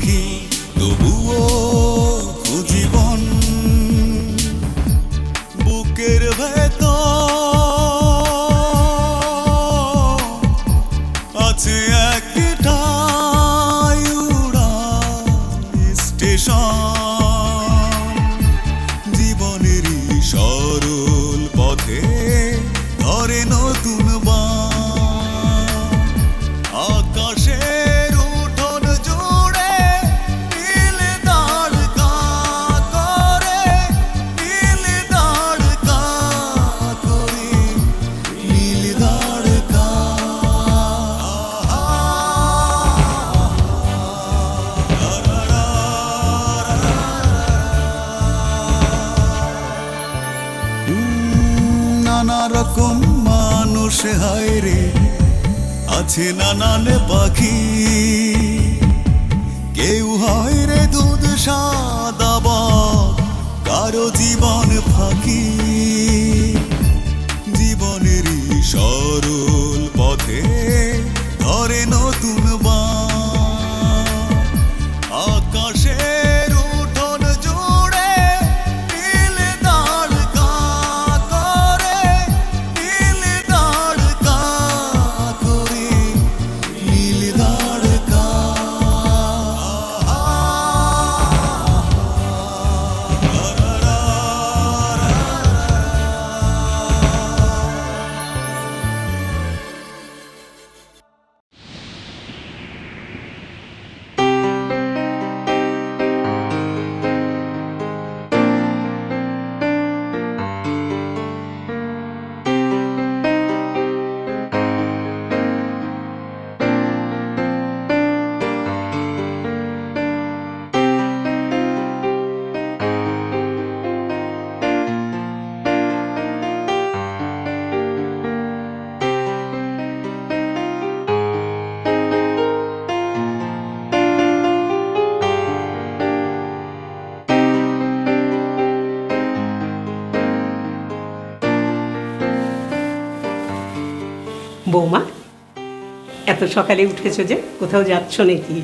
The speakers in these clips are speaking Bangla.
পাখি তবুও জীবন বুকের ভেতর আছে একটাই উড়ান স্টেশন জীবনেরই সরল পথে ধরে নতুন বান আকাশের উঠোন জুড়ে নীল দাঁড়কা করে নীল দাঁড়কা করে নীল দাঁড়কা নানা রকম মানুষ হায় রে আছে নানান পাখি কেউ হয় রে দুধ সাদা বক কারো জীবন ফাঁকি জীবনেরই সরল পথে ধরে নতুন বান আকাশের উঠোন জুড়ে নীল দাঁড়কা করে নীল দাঁড়কা করে নীল দাঁড়কা বৌমা এত সকালে উঠেছো যে কোথাও যাচ্ছ নাকি?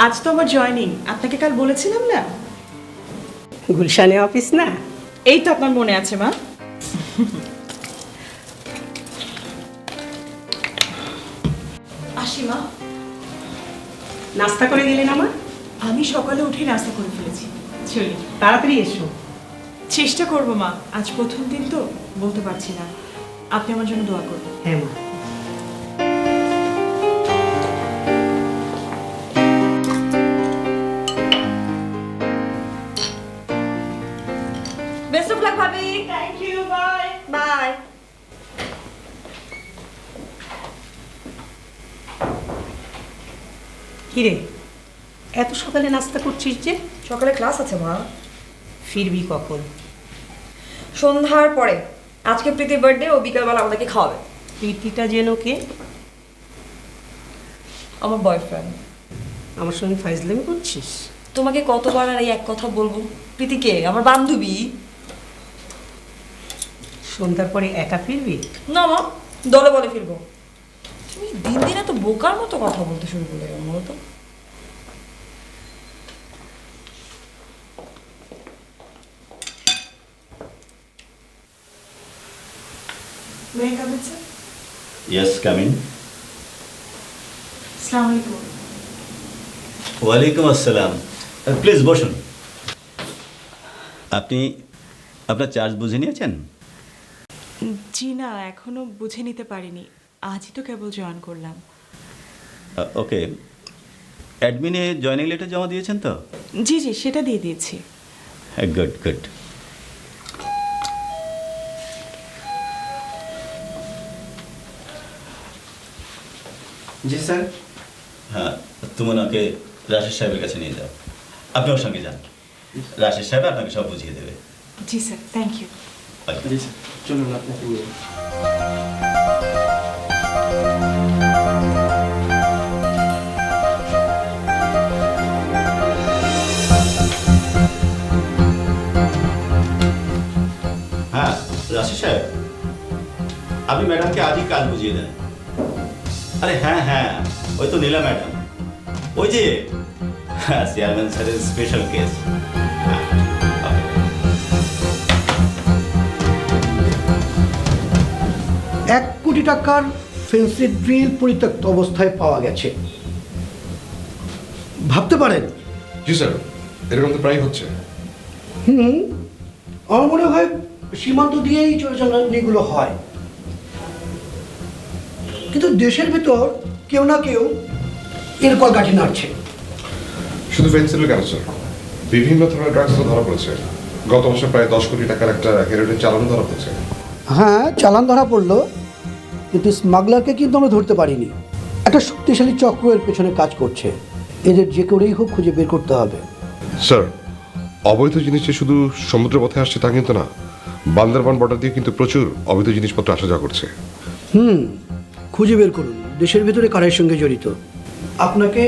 আজ তো আমার জয়েনিং, আপনাকে কাল বলেছিলাম না? গুলশানে অফিস না? এই তো আপনার মনে আছে মা। আসি মা। নাস্তা করে গেলে না মা? আমি সকালে উঠে নাস্তা করে ফেলেছি। চলি তাড়াতাড়ি এসো। চেষ্টা করবো মা, আজ প্রথম দিন তো বলতে পারছি না। আপনি আমার জন্য দোয়া করবেন। হ্যাঁ মা। বেস্ট অফ লাক ভাবি। Thank you, bye bye. কিরে এত সকালে নাস্তা করছিস যে? সকালে ক্লাস আছে মা। ফিরবি কখন? সন্ধ্যার পরে। আজকে প্রীতির বার্থডে, ও বিকালবেলা আমাদেরকে খাওয়াবে। প্রীতিটা যেন কে? আমার বয়ফ্রেন্ড। আমার সঙ্গে ফাইজলামি করছিস? তোমাকে কতবার আর এই এক কথা বলবো? প্রীতিকে আমার বান্ধবী। সন্ধ্যার পরে একা ফিরবি? না মা, দলে বলে ফিরবো। তুমি দিন দিন এত বোকার মতো কথা বলতে শুরু করলে মূলত। May I come in, sir? Yes, come in. Assalamu alaikum. ওয়ালাইকুম আসসালাম। প্লিজ বসুন। আপনি আপনার চার্জ বুঝে নিয়েছেন? জি না, এখনো বুঝে নিতে পারিনি। আজই তো কেবল জয়েন করলাম। ওকে, অ্যাডমিনে জয়েনিং লেটার জমা দিয়েছেন তো? জি জি, সেটা দিয়ে দিয়েছি। Good good. জি স্যার। হ্যাঁ, তুমি ওনাকে রাশেদ সাহেবের কাছে নিয়ে যাও। আপনি ওর সঙ্গে যান, রাশেদ সাহেব আপনাকে সব বুঝিয়ে দেবে। জি স্যার, থ্যাংক ইউ। জি স্যার, চলুন আপনাকে নিয়ে। হ্যাঁ রাশেদ সাহেব, আপনি ম্যাডামকে আজই কাজ বুঝিয়ে দেন। আরে হ্যাঁ হ্যাঁ, ওই তো নীলা ম্যাডাম, ওই যে চেয়ারম্যান স্যারের স্পেশাল কেস। 1 কোটি টাকার ফেন্সি ড্রিল পরিত্যক্ত অবস্থায় পাওয়া গেছে। ভাবতে পারেন। জি স্যার, এরকম তো প্রায় হচ্ছে। আমার মনে হয় সীমান্ত দিয়েই চোরাচালানিগুলো হয়, কিন্তু দেশের ভিতর কেউ না কেউ এর কলকাঠি নাড়ছে। শুধু ফেন্সিল কেন স্যার, বিভিন্ন ধরনের ড্রাগস তো ধরা পড়েছে। গত বছর প্রায় 10 কোটি টাকার একটা হেরোইন চালানো ধরা পড়েছে। হ্যাঁ, চালান ধরা পড়লো, কিন্তু স্মাগলারকে কিন্তু আমরা ধরতে পারিনি। একটা শক্তিশালী চক্র এর পেছনে কাজ করছে। এদের যে করেই হোক খুঁজে বের করতে হবে। স্যার, অবৈধ জিনিস যে শুধু সমুদ্র পথে আসছে তা কিন্তু না, বান্দরবান বর্ডার দিয়ে কিন্তু প্রচুর অবৈধ জিনিসপত্র আসা যাওয়া করছে। খুঁজে বের করুন দেশের ভিতরে কারের সঙ্গে জড়িত। আপনাকে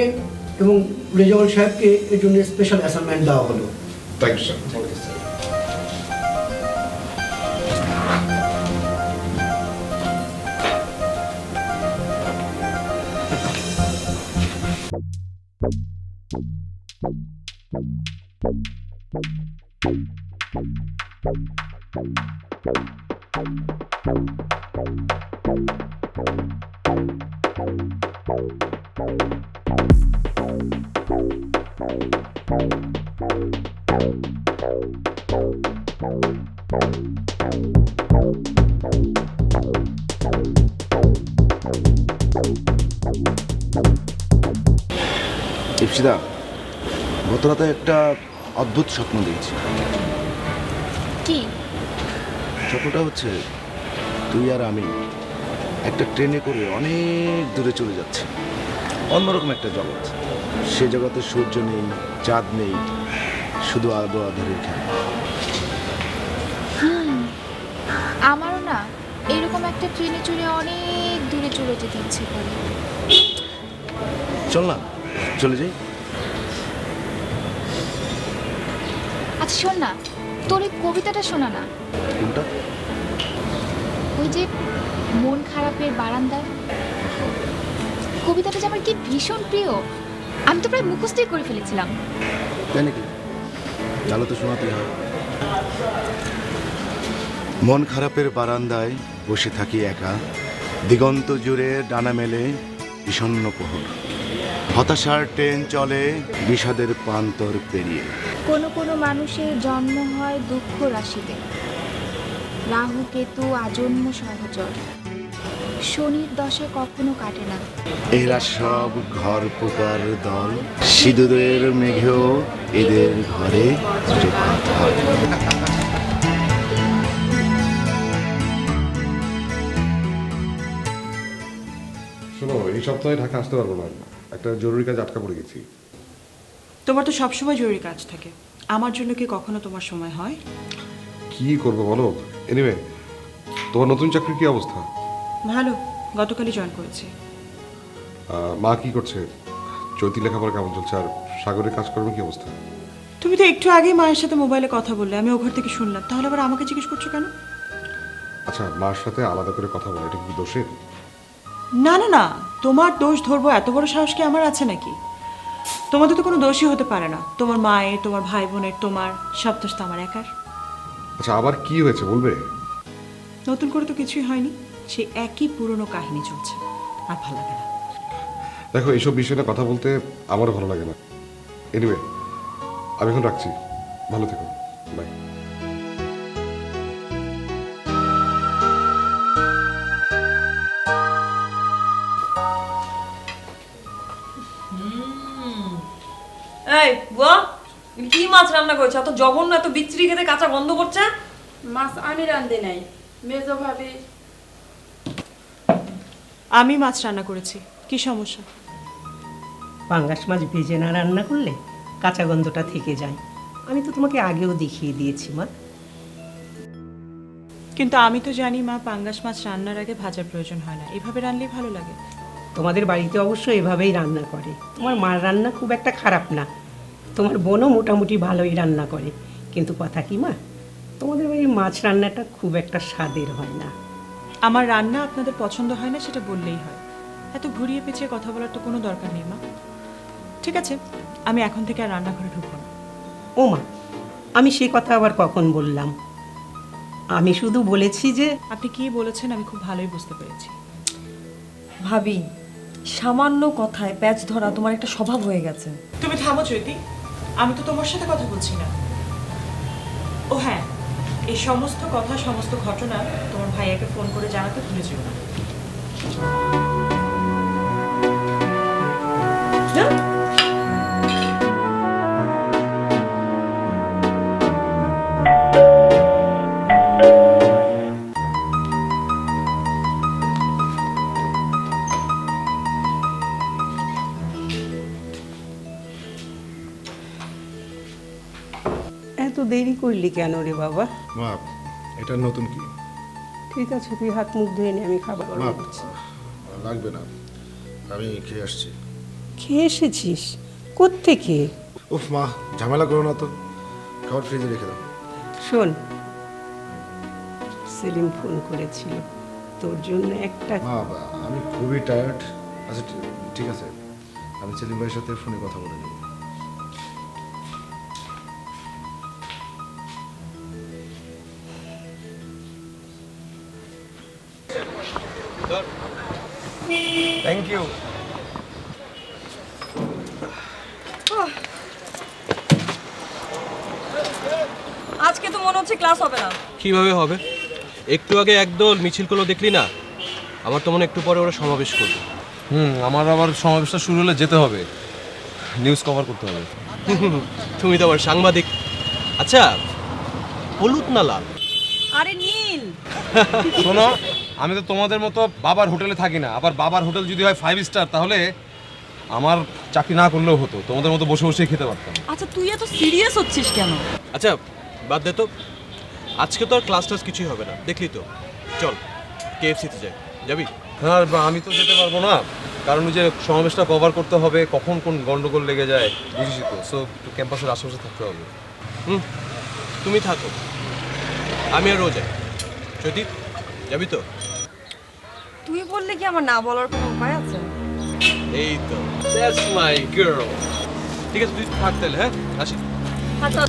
এবং রেজাউল সাহেবকে এর জন্য স্পেশাল অ্যাসাইনমেন্ট দেওয়া হলো। Thank you sir. ইপসিদা, গত রাতে একটা অদ্ভুত স্বপ্ন দেখছি। কি স্বপ্নটা হচ্ছে তুই আর আমি একটা ট্রেনে করে অনেক দূরে চলে যাচ্ছি, অন্যরকম একটা জগৎ। সে জগতে সূর্য নেই, চাঁদ নেই, শুধু আলো আধারের খেলা। আমারও না এরকম একটা ট্রেনে চড়ে অনেক দূরে চলে যেতে ইচ্ছে করে। চল না, চলে যাই। আচ্ছা শোন না, তোর এই কবিতাটা শোনা না। কোনটা? ওই যে মন খারাপের বারান্দায়, কবিতাটা যে আমার কি ভীষণ প্রিয়। আমি তো প্রায় মুখস্থই করে ফেলেছিলাম। তাই নাকি? তাহলে তো শোনাতেই হয়। মন খারাপের বারান্দায় বসে থাকি একা, দিগন্ত জুড়ে ডানা মেলে বিষণ্ণ প্রহর, হতাশার ট্রেন চলে বিষাদের প্রান্তর পেরিয়ে। কোনো কোনো মানুষের জন্ম হয় দুঃখ রাশিতে, রাহু কেতু আজন্ম সহচর, শনির দশা কখনো কাটে না। এরা সব ঘর পোকার দল, সিঁদুরের মেঘেও এদের ঘরে জোপাত হয়। শোনো, এই সপ্তাহে ঢাকা আসতে পারবো না, একটা জরুরি কাজ আটকা পড়ে গেছি। তোমার তো সবসময় জরুরি কাজ থাকে, আমার জন্য কি কখনো তোমার সময় হয়? কি করবো বলো। এনিওয়ে, তোমার নতুন চাকরির কি অবস্থা? ভালো, গতকালই জয়েন করেছি। মা কি করছে? চৈতি লেখাপড়া কেমন চলছে? আর সাগরের কাজকর্মের কি অবস্থা? তুমি তো একটু আগেই মায়ের সাথে মোবাইলে কথা বললে, আমি ও ঘর থেকে শুনলাম, তাহলে আবার আমাকে জিজ্ঞেস করছো কেন? আচ্ছা, মার সাথে আলাদা করে কথা বলা এটা কি দোষের? না না না, তোমার দোষ ধরবো এত বড় সাহস কি আমার আছে নাকি? তোমাদের তো কোনো দোষই হতে পারে না, তোমার মায়ের, তোমার ভাই বোনের, তোমার সব দোষ তো আমার একার। আচ্ছা, আবার কি হয়েছে বলবে? নতুন করে তো কিছুই হয়নি, সেই একই পুরনো কাহিনী চলছে, আর ভালো লাগে না। দেখো, এইসব বিষয় নিয়ে কথা বলতে আমারও ভালো লাগে না। এনিওয়ে, আমি এখন রাখছি, ভালো থেকো, বাই। এই বুয়া, কি মাছ রান্না করেছে? এত জঘন্য, এত বিচ্ছিরি খেতে, কাঁচা গন্ধ করছে। মাছ আমি রান্ধে নাই, মেজো ভাবি। আমি মাছ রান্না করেছি, কি সমস্যা? পাঙ্গাস মাছ ভেজে না রান্না করলে কাঁচা গন্ধটা থেকে যায়। আমি তো তোমাকে আগেও দেখিয়ে দিয়েছি মা। কিন্তু আমি তো জানি মা, পাঙ্গাস মাছ রান্নার আগে ভাজার প্রয়োজন হয় না, এভাবে রান্নলেই ভালো লাগে। তোমাদের বাড়িতে অবশ্য এভাবেই রান্না করে। তোমার মার রান্না খুব একটা খারাপ না, তোমার বোনও মোটামুটি ভালোই রান্না করে। কিন্তু কথা কি মা, তোমাদের বাড়ির মাছ রান্নাটা খুব একটা স্বাদের হয় না। আমার রান্না আপনাদের পছন্দ হয় না সেটা বললেই হয়, এত ঘুরিয়ে পেঁচিয়ে কথা বলার তো কোনো দরকার নেই মা। ঠিক আছে, আমি এখন থেকে আর রান্নাঘরে ঢুকবো না। ও মা, আমি সে কথা আবার কখন বললাম? আমি শুধু বলেছি যে আপনি কি বলেছেন আমি খুব ভালোই বুঝতে পেরেছি। ভাবি, সামান্য কথায় প্যাচ ধরা তোমার একটা স্বভাব হয়ে গেছে। তুমি থামো চৈতি, আমি তো তোমার সাথে কথা বলছি না। ও হ্যাঁ, এই সমস্ত কথা, সমস্ত ঘটনা তোমার ভাইয়াকে ফোন করে জানাতে ভুলে যেও না। এত দেরি করলি কেন রে বাবা? মা, এটা নতুন কি? ঠিক আছে, তুই হাত মুখ ধুয়ে নে, আমি খাবার মা, গরম করছি। লাগবে না, আমি খেয়ে আসছি। খেয়ে এসেছিস? কোত্থেকে? উফ মা, ঝামেলা করো না তো, খাবার ফ্রিজে রেখে দাও। শোন, সেলিম ফোন করেছিল তোর জন্য একটা। মা, আমি খুবই টায়ার্ড। আচ্ছা ঠিক আছে, আমি সেলিম ভাইয়ের সাথে ফোনে কথা বলে নেব। Thank you. আজকে তো মনে হচ্ছে ক্লাস হবে না। কিভাবে হবে? একটু আগে একদল মিছিল করলো, দেখলি না? আমার তো মনে একটু পরে ওরা সমাবেশ করবে। আমার আবার সমাবেশটা শুরু হলে যেতে হবে, নিউজ কভার করতে হবে। তুমি তো আবার সাংবাদিক। আচ্ছা, হলুদ না লাল? আরে নীল। শোনো, আমি তো তোমাদের মতো বাবার হোটেলে থাকি না। আবার বাবার হোটেল যদি হয় 5 স্টার, তাহলে আমার চাকরি না করলেও হতো, তোমাদের মতো বসে বসে খেতে পারতাম। আচ্ছা, তুই এত সিরিয়াস হচ্ছিস কেন? আচ্ছা বাদ দে তো, আজকে তো আর ক্লাস টাস কিছুই হবে না, দেখলি তো। চল KFC-তে যাই, যাবি? হ্যাঁ, আমি তো যেতে পারবো না, কারণ ওই যে সমাবেশটা কভার করতে হবে, কখন কোন গন্ডগোল লেগে যায় বুঝিস তো। সো একটু ক্যাম্পাসের আশেপাশে থাকতে হবে। তুমি থাকো, আমি আর ও যাই। জ্যোতি, যাবি তো? তুই বললে কি আমার না বলার কোনো উপায় আছে? এই তো, দ্যাটস মাই গার্ল। ঠিক আছে, তুই থাক তাহলে। হ্যাঁ, আসি। আচ্ছা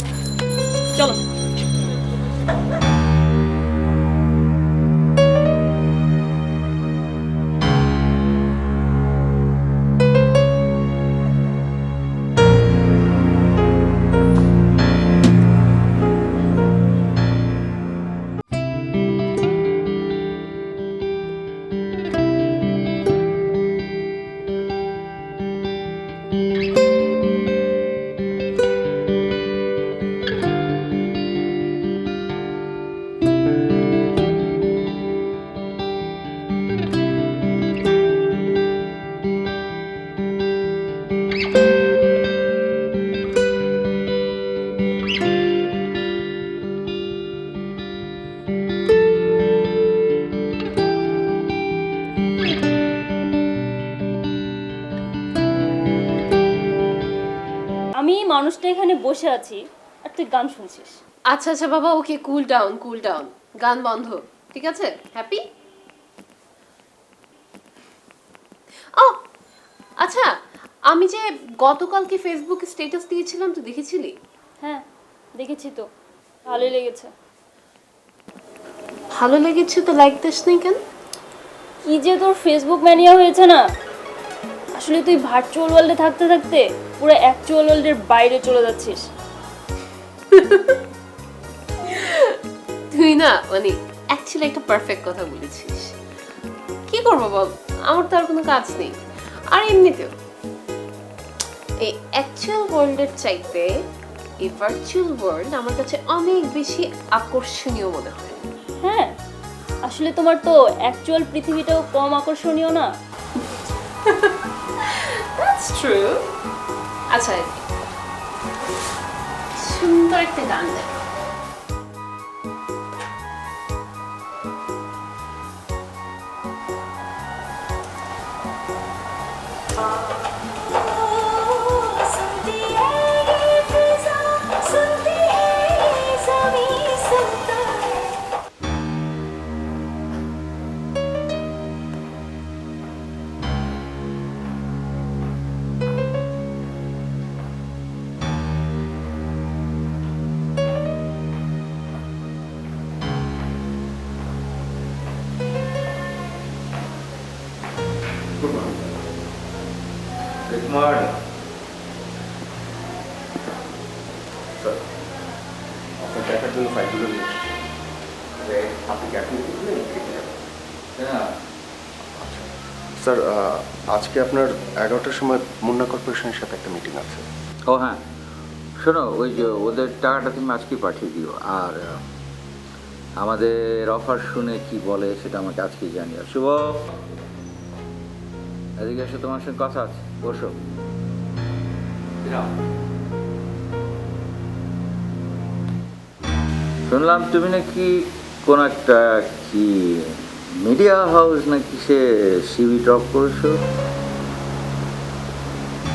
চলো। আমি মানুষটা এখানে বসে আছি আর তুই গান শুনছিস। আচ্ছা আচ্ছা বাবা, ওকে, কুল ডাউন কুল ডাউন, গান বন্ধ, ঠিক আছে? হ্যাপি? ও আচ্ছা, আমি যে গতকালকে ফেসবুকে স্ট্যাটাস দিয়েছিলাম, তুই দেখেছিলি? হ্যাঁ দেখেছি তো, ভালোই লেগেছে। ভালো লেগেছে তো লাইক দিস নি কেন? কি যে তোর ফেসবুক ম্যানিয়া হয়েছে না, আসলে তুই ভার্চুয়াল ওয়ার্ল্ডে থাকতে থাকতে পুরো অ্যাকচুয়াল ওয়ার্ল্ডের বাইরে চলে যাচ্ছিস। তুই না মানে অ্যাকচুয়ালি একটা পারফেক্ট কথা বলেছিস। কি করবো বল, আমার তো আর কোনো কাজ নেই। আর এমনিতেও এই অ্যাকচুয়াল ওয়ার্ল্ডের চাইতে এই ভার্চুয়াল ওয়ার্ল্ড আমার কাছে অনেক বেশি আকর্ষণীয় মনে হয়। হ্যাঁ, আসলে তোমার তো অ্যাকচুয়াল পৃথিবীটাও কম আকর্ষণীয় না। That's true. আচ্ছা, সুন্দর একটা গান দেখ। মর্নিং। স্যার, আপনার দেখার জন্য ফাইলগুলো নিয়ে এসেছি। আপনি কি এখন দেখবেন? হ্যাঁ, স্যার, আজকে আপনার 11টার সময় মুন্না কর্পোরেশনের সাথে একটা মিটিং আছে। ও হ্যাঁ, শোনো, ওই যে ওদের টাকাটা তুমি আজকে পাঠিয়ে দিও, আর আমাদের অফার শুনে কি বলে সেটা আমাকে আজকেই জানিও। শুভ, এদিকে এসে তোমার সঙ্গে কথা আছে, বসো। শুনলাম তুমি নাকি কোন একটা কি মিডিয়া হাউস নাকি সে সিভি ড্রপ করেছো,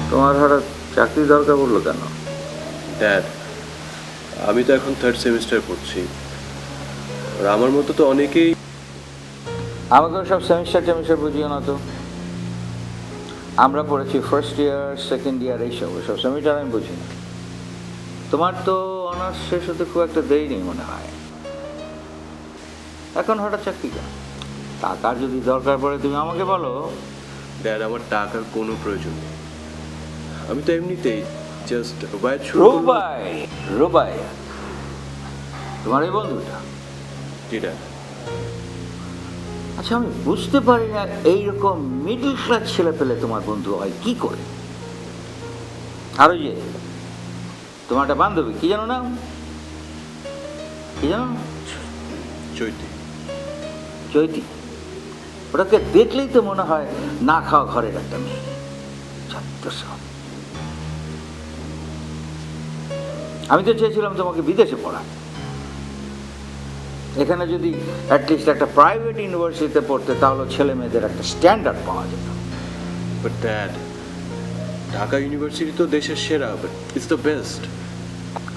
তোমার হঠাৎ চাকরি দরকার পড়লো কেন? ড্যাড, আমি তো এখন 3rd সেমিস্টার পড়ছি, আর আমার মতো তো অনেকেই। আমাকেও সব সেমিস্টার বুঝিও না তো। আমরা পড়েছি ফার্স্ট ইয়ার, সেকেন্ড ইয়ার, এইসব সেমিস্টার আমি বুঝি না। তোমার তো অনার্স শেষ হতে খুব একটা দেরি নেই মনে হয়, এখন হঠাৎ চাকরি কেন? টাকার যদি দরকার পড়ে তুমি আমাকে বলো। ড্যাড, আমার টাকার কোনো প্রয়োজন নেই, আমি তো এমনিতেই জাস্ট রুবাই তোমার এই বন্ধুটা? জি ড্যাড। আচ্ছা, আমি বুঝতে পারি না এইরকম মিডল ক্লাস ছেলে পেলে তোমার বন্ধু হয় কি করে। আর ওই যে তোমার একটা বান্ধবী, কি জানো না, কি জানো? চৈতি। ওটাকে দেখলেই তো মনে হয় না খাওয়া ঘরের একটা মেয়ে। আমি তো চেয়েছিলাম তোমাকে বিদেশে পড়ায়, এখানে যদি অ্যাটলিস্ট একটা প্রাইভেট ইউনিভার্সিটিতে পড়তে, তাহলে ছেলে মেয়েদের একটা স্ট্যান্ডার্ড পাওয়া যেত। বাট ড্যাড, ঢাকা ইউনিভার্সিটি তো দেশের সেরা, বাট ইটস দ্য বেস্ট।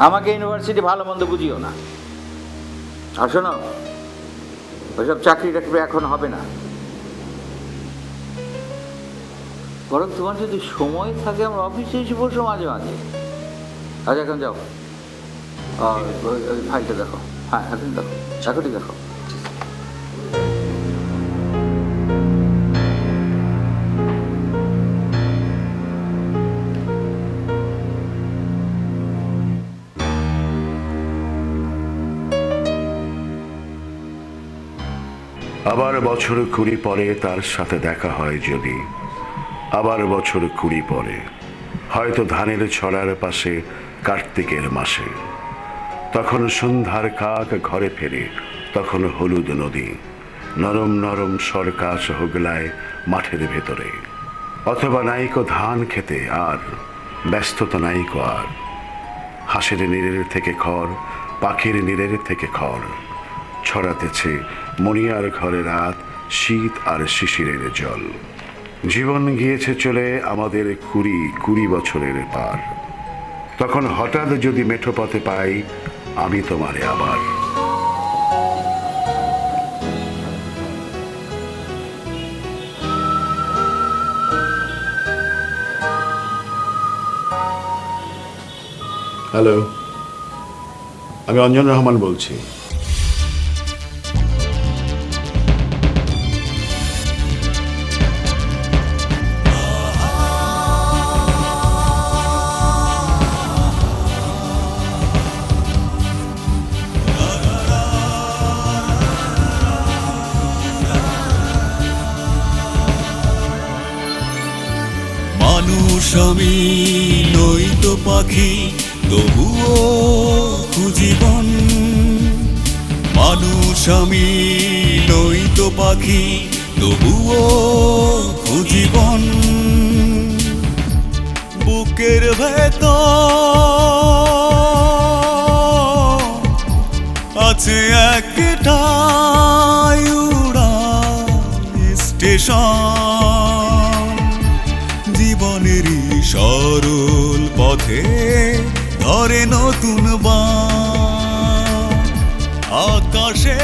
আমাকে ইউনিভার্সিটি ভালো মন্দ বুঝিও না। আর শোনো, ওইসব চাকরি টাকরি এখন হবে না, বরং তোমার যদি সময় থাকে আমার অফিসে এসে বসো মাঝে মাঝে। আজ এখন যাও, ওই ফাইলটা দেখো। হ্যাঁ, এখন দেখো, চাকরি দেখো। আবার বছর 20 পরে তার সাথে দেখা হয় যদি, আবার বছর 20 পরে হয়তো ধানের ছড়ার পাশে কার্তিকের মাসে, তখন সন্ধ্যার কাক ঘরে ফেরে, তখন হলুদ নদী, নরম নরম সরকাশ হোগলায় মাঠের ভেতরে, অথবা নাইকো ধান খেতে আর ব্যস্ততা নাইকো আর, হাঁসের নীড়ের থেকে খড়, পাখির নীড়ের থেকে খড়, ছড়াতেছে মনিয়ার ঘরে রাত, শীত আর শিশিরের জল। জীবন গিয়েছে চলে আমাদের 20 বছরের পার, তখন হঠাৎ যদি মেঠো পথে পাই আমি তোমারে আবার। হ্যালো, আমি অঞ্জন রহমান বলছি। মানুষ আমি নই তো পাখি, তবুও খুঁজিবন। মানুষ আমি নই তো পাখি, তবুও খুঁজিবন। বুকের ভেতর আছে একটাই উড়ান স্টেশন, জীবনেরই সরল পথে ধরে নতুন বান। আকাশে